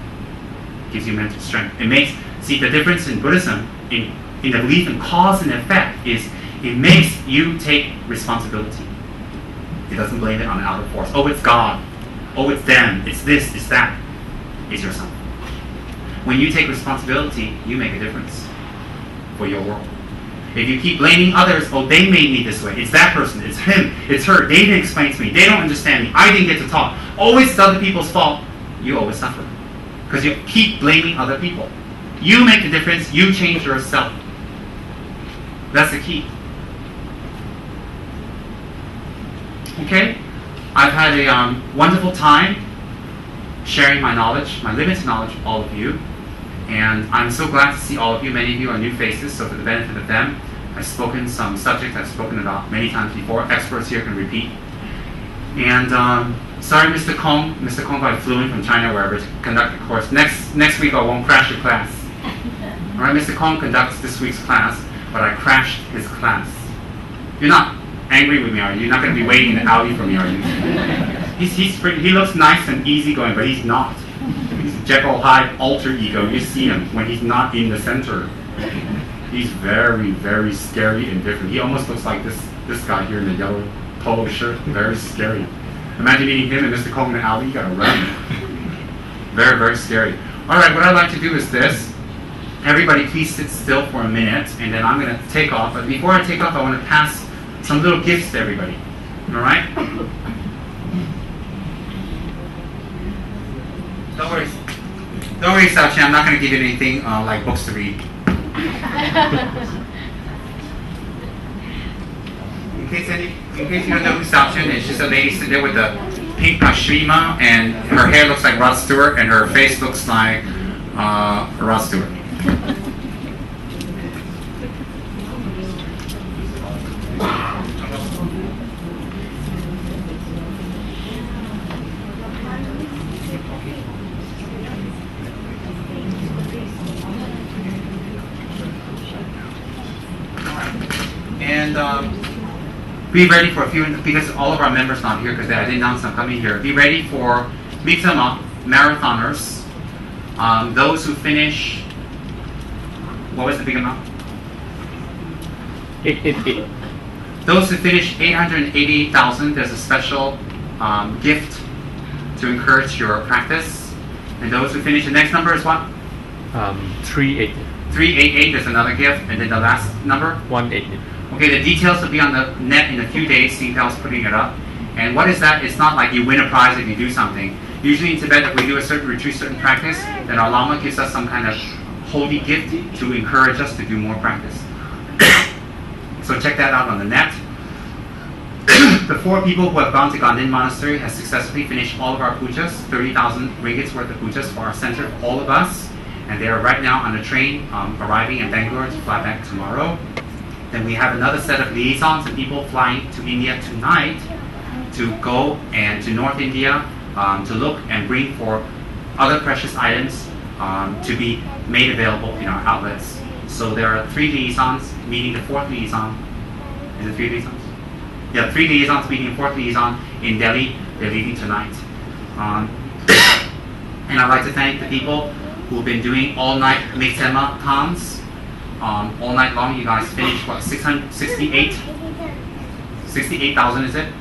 It gives you mental strength. It makes, see, the difference in Buddhism, in the belief in cause and effect, is it makes you take responsibility. It doesn't blame it on the outer force. Oh, it's God. Oh, it's them. It's this. It's that. It's yourself. When you take responsibility, you make a difference for your world. If you keep blaming others, oh, they made me this way. It's that person. It's him. It's her. They didn't explain to me. They don't understand me. I didn't get to talk. Always it's other people's fault. You always suffer. Because you keep blaming other people. You make the difference. You change yourself. That's the key. Okay? I've had a wonderful time sharing my knowledge, my limited knowledge, with all of you. And I'm so glad to see all of you. Many of you are new faces, so for the benefit of them, I've spoken some subjects I've spoken about many times before. Experts here can repeat. And sorry, Mr. Kong. Mr. Kong probably flew in from China wherever to conduct the course. Next week I won't crash your class. All right, Mr. Kong conducts this week's class, but I crashed his class. You're not angry with me, are you? You're not going to be waiting in the alley for me, are you? He looks nice and easygoing, but he's not. He's Jekyll Hyde alter ego. You see him when he's not in the center. He's very, very scary and different. He almost looks like this guy here in the yellow polo shirt. Very scary. Imagine meeting him and Mr. Kong in the alley. You gotta run. Very, very scary. All right, what I'd like to do is this. Everybody please sit still for a minute, and then I'm going to take off. But before I take off, I want to pass some little gifts to everybody. All right? Don't worry. Don't worry, Xiaoqian. I'm not going to give you anything like books to read. In case you don't know who Xiaoqian is, she's a lady sitting there with the pink pashima, and her hair looks like Rod Stewart, and her face looks like Rod Stewart. And be ready for a few, because all of our members not here because I didn't announce them coming here. Be ready for Miksama marathoners. Those who finish, what was the big amount? 888. Those who finish 888,000, there's a special gift to encourage your practice. And those who finish, the next number is what? 388. 388, there's another gift. And then the last number? 188. Okay, the details will be on the net in a few days. Singtel's putting it up. And what is that? It's not like you win a prize if you do something. Usually in Tibet, if we do a certain retreat, certain practice, then our Lama gives us some kind of holy gift to encourage us to do more practice. So check that out on the net. The 4 people who have gone to Ganden Monastery have successfully finished all of our pujas, 30,000 ringgits worth of pujas for our center, all of us. And they are right now on the train arriving in Bangalore to fly back tomorrow. Then we have another set of liaisons and people flying to India tonight to go and to North India to look and bring for other precious items to be made available in our outlets. So there are 3 liaisons meeting the 4th liaison. Is it 3 liaisons? Yeah, 3 liaisons meeting the 4th liaison in Delhi. They're leaving tonight. And I'd like to thank the people who've been doing all-night Mixema Tans. All night long, you guys finished what, 68? 68,000 is it?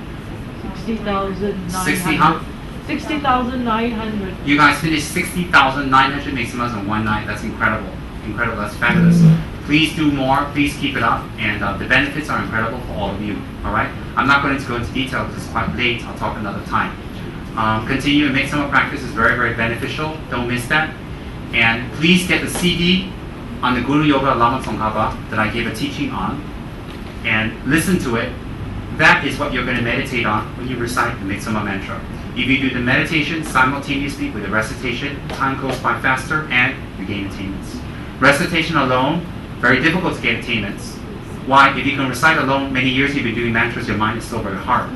60,900. 60,900. You guys finished 60,900 Mixemas in one night. That's incredible. Incredible, that's fabulous. Please do more, please keep it up, and the benefits are incredible for all of you, all right? I'm not going to go into detail because it's quite late, I'll talk another time. Continue to make some practice is very, very beneficial, don't miss that. And please get the CD on the Guru Yoga Lama Tsongkhapa that I gave a teaching on, and listen to it. That is what you're going to meditate on when you recite the Mitsuma mantra. If you do the meditation simultaneously with the recitation, time goes by faster and you gain attainments. Recitation alone, very difficult to get attainments. Why? If you can recite alone, many years you've been doing mantras, your mind is still very hard.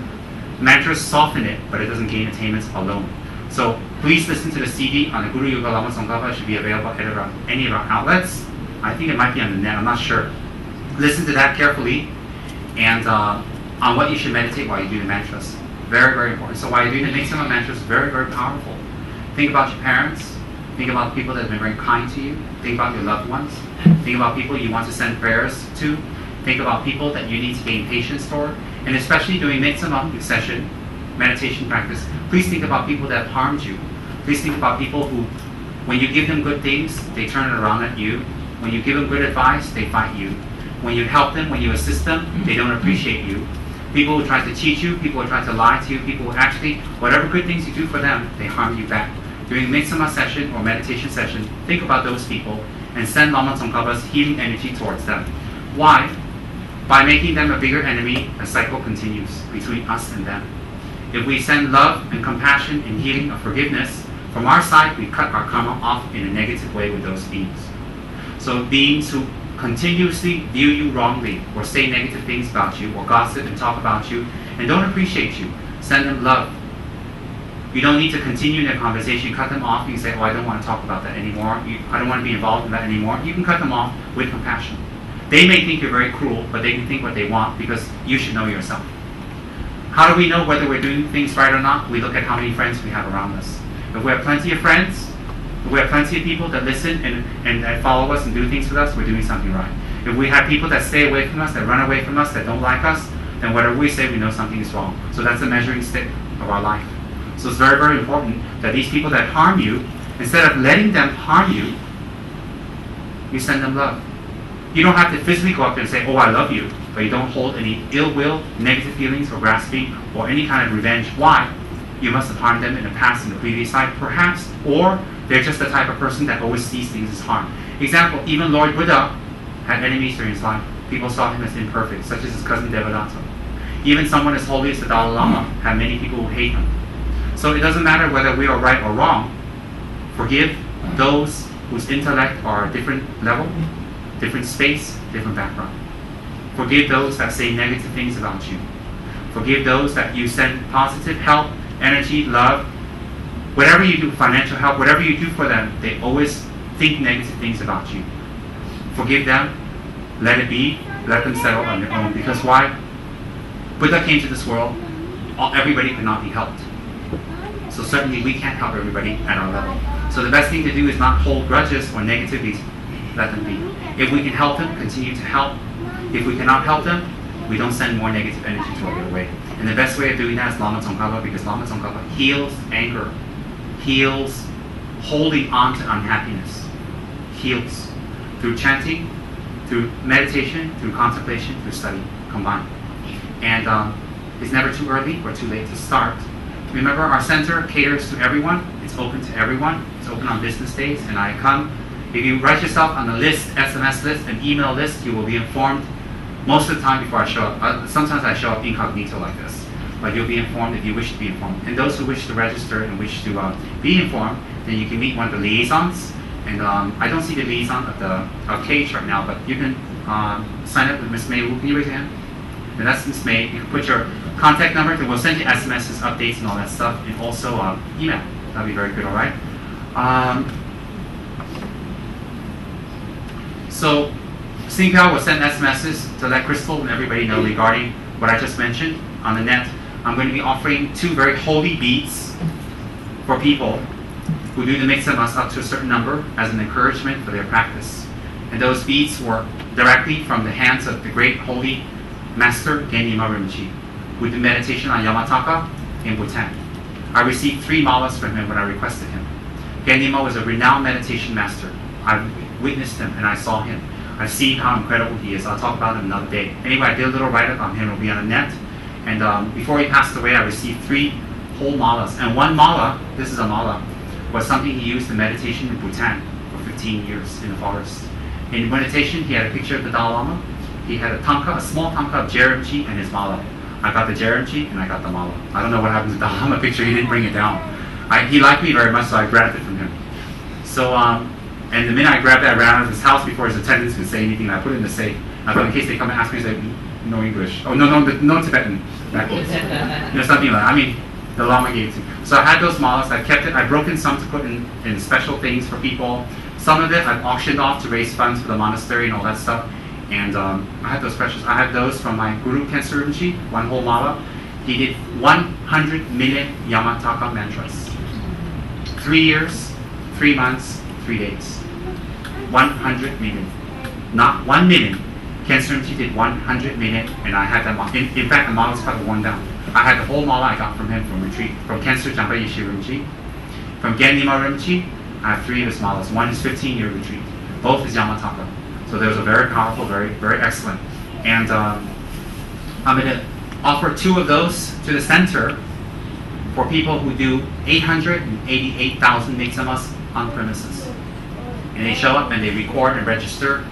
Mantras soften it, but it doesn't gain attainments alone. So please listen to the CD on the Guru Yoga Lama Tsongkhapa. It should be available at any of our outlets. I think it might be on the net, I'm not sure. Listen to that carefully and on what you should meditate while you do the mantras. Very, very important. So while you're doing the Mixema mantras, very, very powerful. Think about your parents. Think about the people that have been very kind to you. Think about your loved ones. Think about people you want to send prayers to. Think about people that you need to gain patience for. And especially during Mitsama session, meditation practice, please think about people that have harmed you. Please think about people who, when you give them good things, they turn it around at you. When you give them good advice, they fight you. When you help them, when you assist them, they don't appreciate you. People who try to cheat you, people who try to lie to you, people who actually, whatever good things you do for them, they harm you back. During Mitsama session or meditation session, think about those people and send Lama Tsongkhapa's healing energy towards them. Why? By making them a bigger enemy, a cycle continues between us and them. If we send love and compassion and healing of forgiveness, from our side, we cut our karma off in a negative way with those beings. So beings who continuously view you wrongly or say negative things about you or gossip and talk about you and don't appreciate you, send them love. You don't need to continue in their conversation, cut them off. You can say, oh, I don't want to talk about that anymore. I don't want to be involved in that anymore. You can cut them off with compassion. They may think you're very cruel, but they can think what they want because you should know yourself. How do we know whether we're doing things right or not? We look at how many friends we have around us. If we have plenty of friends, if we have plenty of people that listen and follow us and do things with us, we're doing something right. If we have people that stay away from us, that run away from us, that don't like us, then whatever we say, we know something is wrong. So that's the measuring stick of our life. So it's very, very important that these people that harm you, instead of letting them harm you, you send them love. You don't have to physically go up there and say, oh, I love you, but you don't hold any ill will, negative feelings, or grasping, or any kind of revenge. Why? You must have harmed them in the past, in the previous life, perhaps, or they're just the type of person that always sees things as harm. Example, even Lord Buddha had enemies during his life. People saw him as imperfect, such as his cousin Devadatta. Even someone as holy as the Dalai Lama had many people who hate him. So it doesn't matter whether we are right or wrong. Forgive those whose intellect are a different level, different space, different background. Forgive those that say negative things about you. Forgive those that you send positive help, energy, love. Whatever you do, financial help, whatever you do for them, they always think negative things about you. Forgive them, let it be, let them settle on their own. Because why? Buddha came to this world, everybody could not be helped. So certainly we can't help everybody at our level. So the best thing to do is not hold grudges or negativities. Let them be. If we can help them, continue to help. If we cannot help them, we don't send more negative energy to our way. And the best way of doing that is Lama Tsongkhapa, because Lama Tsongkhapa heals anger, heals holding on to unhappiness, heals through chanting, through meditation, through contemplation, through study combined. And it's never too early or too late to start. Remember, our center caters to everyone. It's open to everyone. It's open on business days, and I come. If you write yourself on the list, SMS list, and email list, you will be informed most of the time before I show up. Sometimes I show up incognito like this, but you'll be informed if you wish to be informed. And those who wish to register and wish to be informed, then you can meet one of the liaisons. And I don't see the liaison of Cage right now, but you can sign up with Miss May. Can you raise your hand? And that's Miss May. You can put your contact number, and we'll send you SMSs, updates, and all that stuff, and also email. That'll be very good, all right? So, Singpao will send SMSs to let Crystal and everybody know regarding what I just mentioned on the net. I'm going to be offering 2 very holy beads for people who do the mixamas up to a certain number as an encouragement for their practice. And those beads were directly from the hands of the great holy Master Genima Rinpoche, who did meditation on Yamataka in Bhutan. I received 3 malas from him when I requested him. Genima was a renowned meditation master. I witnessed him and I saw him. I've seen how incredible he is. I'll talk about him another day. Anyway, I did a little write-up on him. It'll be on the net. And before he passed away, I received 3 whole malas. And one mala, this is a mala, was something he used in meditation in Bhutan for 15 years in the forest. In meditation, he had a picture of the Dalai Lama. He had a small tanka of Jerimchi and his mala. I got the Jerimchi and I got the mala. I don't know what happened to the Dalai Lama picture. He didn't bring it down. He liked me very much, so I grabbed it from him. So, and the minute I grabbed that, I ran out of his house before his attendants could say anything. I put it in the safe. I thought in case they come and ask me, I say, no English. Oh, no Tibetan. Backwards. Something like that. I mean, the Lama gave it to me. So I had those malas. I kept it. I've broken some to put in special things for people. Some of it I've auctioned off to raise funds for the monastery and all that stuff. And I had those precious. I had those from my Guru Khensa Rinpoche, 1 whole mala. He did 100 million Yamataka mantras. 3 years, 3 months, 3 days. 100 million. Not 1 million. Khensa Rinpoche did 100 million, and I had that. In fact, the mala is quite worn down. I had the whole mala I got from him from retreat. From Khensa Jampa Yeshe Rinpoche. From Genima Rinpoche, I have 3 of his malas. One is 15-year retreat. Both is Yamataka. So those are very powerful, very, very excellent. And I'm going to offer 2 of those to the center for people who do 888,000 mixamas on premises. And they show up and they record and register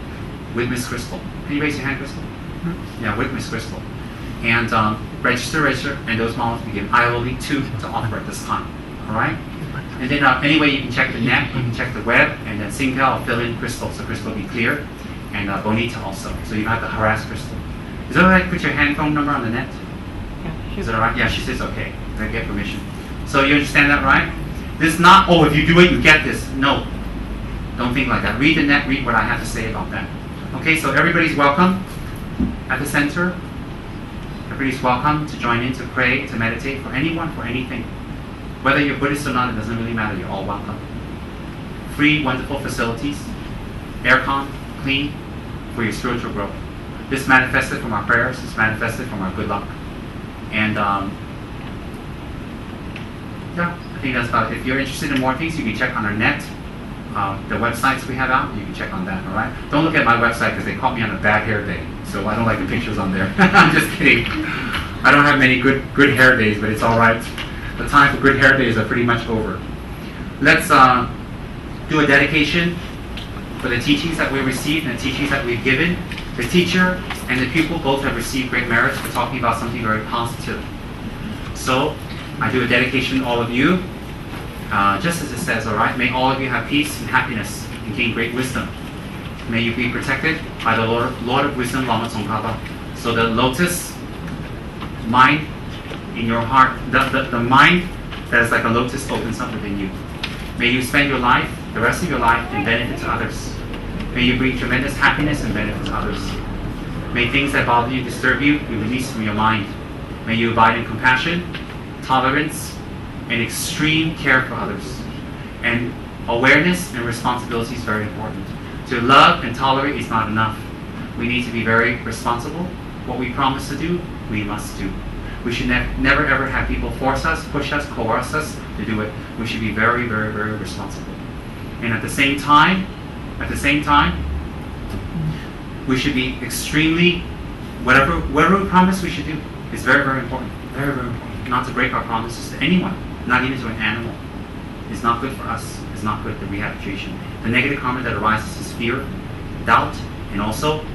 with Miss Crystal. Can you raise your hand, Crystal? Yeah, with Miss Crystal. And register, and those malas begin. I will leave 2 to offer at this time. All right? And then anyway, you can check the net, you can check the web, and then Singpao will fill in Crystal, so Crystal will be clear. And Bonita also, so you don't have to harass Crystal. Is it alright to put your hand phone number on the net? Yeah, is it alright? Yeah, she says okay. I get permission. So you understand that, right? This is not, oh, if you do it, you get this. No. Don't think like that. Read the net, read what I have to say about that. Okay, so everybody's welcome at the center. Everybody's welcome to join in, to pray, to meditate, for anyone, for anything. Whether you're Buddhist or not, it doesn't really matter. You're all welcome. Free, wonderful facilities. Aircon, clean, for your spiritual growth. This manifested from our prayers. This manifested from our good luck. And yeah, I think that's about it. If you're interested in more things, you can check on our net. The websites we have out, you can check on that, all right? Don't look at my website because they caught me on a bad hair day, so I don't like the pictures on there. I'm just kidding. I don't have many good hair days, but it's all right. The time for good hair days are pretty much over. Let's do a dedication for the teachings that we received and the teachings that we've given. The teacher and the pupil both have received great merits for talking about something very positive. So I do a dedication to all of you. Just as it says, all right, may all of you have peace and happiness and gain great wisdom. May you be protected by the Lord of Wisdom, Lama Tsongkhapa. So the lotus mind in your heart, the mind that is like a lotus opens up within you. May you spend your life, the rest of your life, in benefit to others. May you bring tremendous happiness and benefit to others. May things that bother you, disturb you, be released from your mind. May you abide in compassion, tolerance, and extreme care for others. And awareness and responsibility is very important. To love and tolerate is not enough. We need to be very responsible, what we promise to do, we must do. We should never ever have people force us, push us, coerce us to do it. We should be very, very, very responsible. And at the same time, we should be extremely, whatever we promise we should do is very, very important. Very, very important. Not to break our promises to anyone, not even to an animal. It's not good for us. It's not good for rehabilitation. The negative karma that arises is fear, doubt, and also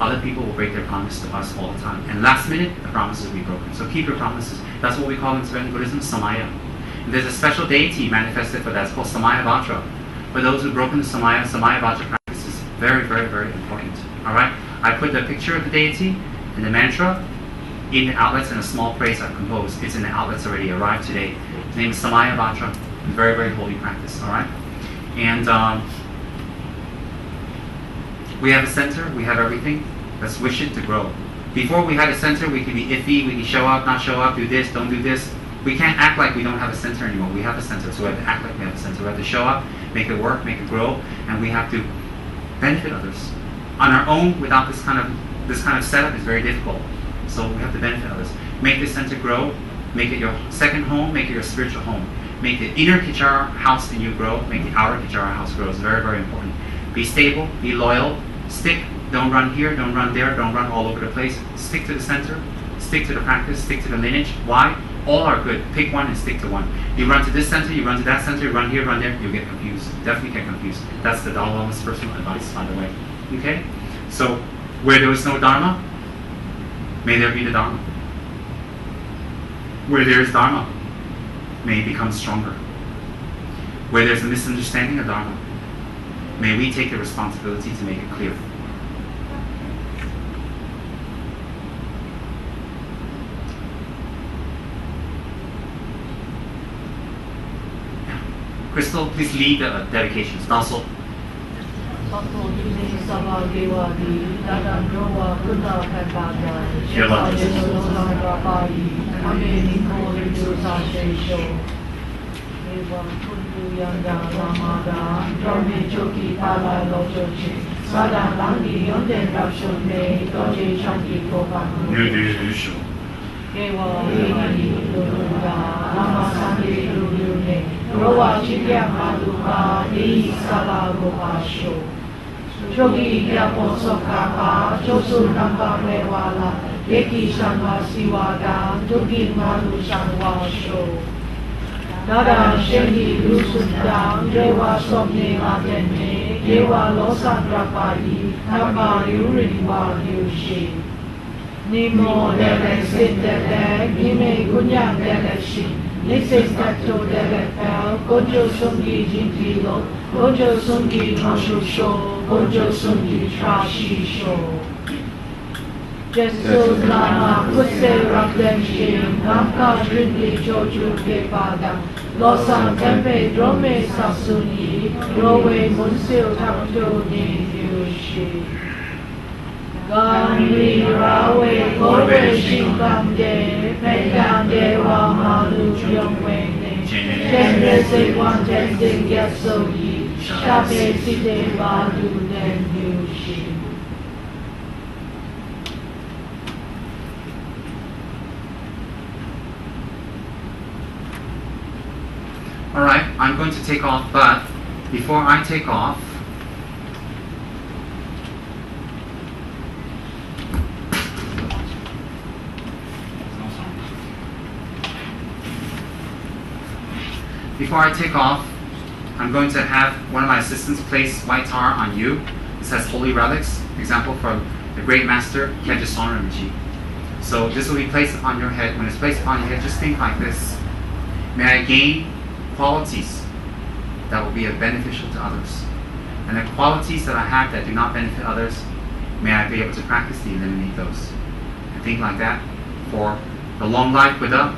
other people will break their promise to us all the time. And last minute, the promises will be broken. So keep your promises. That's what we call in Tibetan Buddhism Samaya. And there's a special deity manifested for that. It's called Samaya Vajra. For those who've broken the Samaya Vajra practice is very, very, very important. Alright? I put the picture of the deity and the mantra in the outlets and a small praise I've composed. It's in the outlets already, arrived today. Its name is Samaya Vajra. Very, very holy practice. Alright? And we have a center, we have everything. Let's wish it to grow. Before we had a center, we could be iffy, we can show up, not show up, do this, don't do this. We can't act like we don't have a center anymore. We have a center, so we have to act like we have a center. We have to show up, make it work, make it grow, and we have to benefit others. On our own, without this kind of setup, is very difficult. So we have to benefit others. Make this center grow, make it your second home, make it your spiritual home. Make the inner Kichara house in you grow, make the outer Kichara house grow. It's very, very important. Be stable, be loyal, stick, don't run here, don't run there, don't run all over the place. Stick to the center, stick to the practice, stick to the lineage. Why? All are good. Pick one and stick to one. You run to this center, you run to that center, you run here, run there, you'll get confused. Definitely get confused. That's the Dalai Lama's personal advice, by the way. Okay? So, where there is no Dharma, may there be the Dharma. Where there is Dharma, may it become stronger. Where there's a misunderstanding of Dharma, may we take the responsibility to make it clear. Crystal, please lead the dedications. Daso. Rowa Chidya Maduka, Ni Salagopa Show. Chogi Yaposokapa, Josu Namba Mewala, Yeki Shanga Siwada, Jogi Madu Shangwa Show. Dada Shendi Lusunda, Rewa Somne Atene, Yewa Losan Rapadi, Namba Yuriwa Yushi. Nimo Dele Sindele, Nime Gunyang Dele Shin. This is Tato Delepel, Gojo Sungi Jintilo, Gojo Sungi Trashu Sho, Gojo Sungi Trashi Sho. Jesu Lama Kuse Rakden Shin, Namka Drindli Joju Kepada, Losan Tempe Drome Sasuni, Rowe Munsil Takto Ni Yushi. Gandhi Rawe Gowe Shinkande, Pegan Dewa Malu Jongwene, Chandra Sewan Tending Yasoyi, Shabe Side Badu Den Yushi. Alright, I'm going to take off, but before I take off, I'm going to have one of my assistants place white tar on you. This has holy relics, example from the great master Kyajasona Rinpoche. So this will be placed on your head. When it's placed upon your head, just think like this. May I gain qualities that will be beneficial to others. And the qualities that I have that do not benefit others, may I be able to practice to eliminate those. And think like that for the long life Buddha,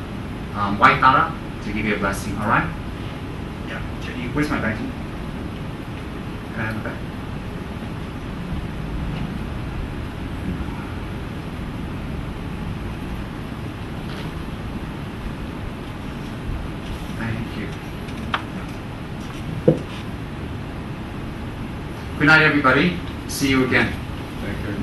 white Tara, to give you a blessing, alright? Yeah. Where's my bag? Can I have a bag? Thank you. Good night, everybody. See you again. Thank you.